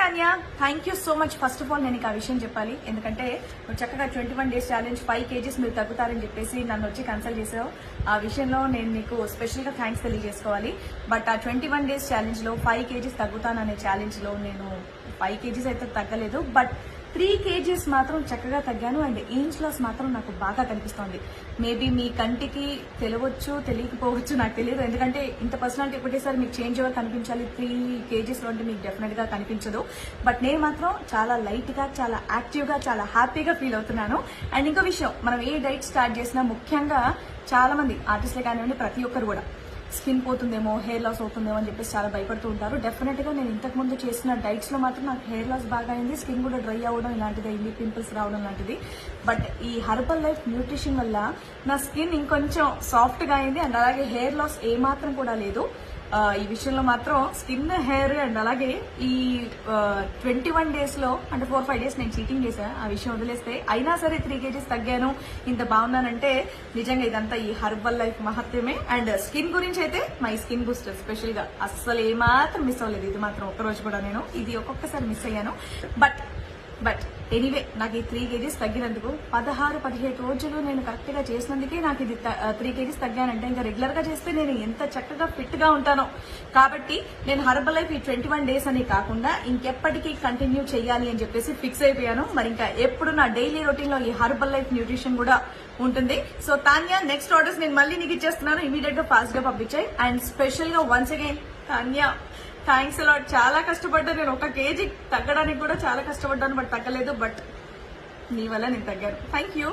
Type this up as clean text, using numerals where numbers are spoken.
Tanya, thank you so much. First of all నేను ఆ విషయం చెప్పాలి, ఎందుకంటే నువ్వు చక్కగా 21 days ఛాలెంజ్ 5 kgs మీరు తగ్గుతారని చెప్పేసి నన్ను వచ్చి కన్సల్ట్ చేసావు. ఆ విషయంలో నేను నీకు స్పెషల్ గా థ్యాంక్స్ తెలియజేసుకోవాలి. బట్ ఆ 21 days ఛాలెంజ్ లో 5 kgs తగ్గుతాననే ఛాలెంజ్ లో నేను 5 kgs అయితే తగ్గలేదు, బట్ 3 kgs మాత్రం చక్కగా తగ్గాను. అండ్ ఏజ్ లాస్ మాత్రం నాకు బాగా కనిపిస్తోంది. మేబీ మీ కంటికి తెలియవచ్చు తెలియకపోవచ్చు, నాకు తెలియదు, ఎందుకంటే ఇంత పర్సనాలిటీ ఒకటేసారి మీకు చేంజ్ ఓవర్ కనిపించాలి 3 kgs లో అంటే మీకు డెఫినెట్ గా కనిపించదు. బట్ నేను మాత్రం చాలా లైట్ గా, చాలా యాక్టివ్ గా, చాలా హ్యాపీగా ఫీల్ అవుతున్నాను. అండ్ ఇంకో విషయం, మనం ఏ డైట్ స్టార్ట్ చేసినా ముఖ్యంగా చాలా మంది ఆర్టిస్టులే కానివ్వండి, ప్రతి ఒక్కరు కూడా స్కిన్ పోతుందేమో, హెయిర్ లాస్ అవుతుందేమో అని చెప్పేసి చాలా భయపడుతూ ఉంటారు. డెఫినెట్ గా నేను ఇంతకు ముందు చేసిన డైట్స్ లో మాత్రం నాకు హెయిర్ లాస్ బాగా అయింది, స్కిన్ కూడా డ్రై అవ్వడం ఇలాంటిది అయింది, పింపుల్స్ రావడం లాంటిది. బట్ ఈ హెర్బల్ లైఫ్ న్యూట్రిషన్ వల్ల నా స్కిన్ ఇంకొంచెం సాఫ్ట్ గా అయింది. అండ్ అలాగే హెయిర్ లాస్ ఏమాత్రం కూడా లేదు. ఈ విషయంలో మాత్రం స్కిన్, హెయిర్ అండ్ అలాగే ఈ 21 days లో అంటే 4-5 days నేను చీటింగ్ చేశా, ఆ విషయం వదిలేస్తే అయినా సరే 3 kgs తగ్గాను, ఇంత బాగున్నానంటే నిజంగా ఇదంతా ఈ హెర్బల్ లైఫ్ మహత్యమే. అండ్ స్కిన్ గురించి అయితే మై స్కిన్ బూస్టర్ స్పెషల్ గా అస్సలు ఏమాత్రం మిస్ అవ్వలేదు. ఇది మాత్రం ఒక్కరోజు కూడా నేను ఇది ఒక్కొక్కసారి మిస్ అయ్యాను. బట్ ఎనీవే నాకు ఈ 3 kgs తగ్గినందుకు 16-17 రోజులు నేను కరెక్ట్ గా చేసినందుకే నాకు ఇది 3 kgs తగ్గానంటే ఇంకా రెగ్యులర్ గా చేస్తే నేను ఎంత చక్కగా ఫిట్ గా ఉంటానో. కాబట్టి నేను హెర్బల్ లైఫ్ ఈ 21 days అని కాకుండా ఇంకెప్పటికీ కంటిన్యూ చేయాలి అని చెప్పేసి ఫిక్స్ అయిపోయాను. మరి ఇంకా ఎప్పుడు నా డైలీ రొటీన్ లో ఈ హెర్బల్ లైఫ్ న్యూట్రిషన్ కూడా ఉంటుంది. సో తాన్యా, నెక్స్ట్ ఆర్డర్స్ నేను మళ్ళీ నీకు ఇచ్చేస్తున్నాను, ఇమీడియట్ గా ఫాస్ట్ గా పంపించాయి. అండ్ స్పెషల్ గా once again Tanya, thanks a lot. చాలా కష్టపడ్డాను నేను, 1 kg తగ్గడానికి కూడా చాలా కష్టపడ్డాను, బట్ తగ్గలేదు. బట్ నీ వల్ల నేను తగ్గాను. Thank you.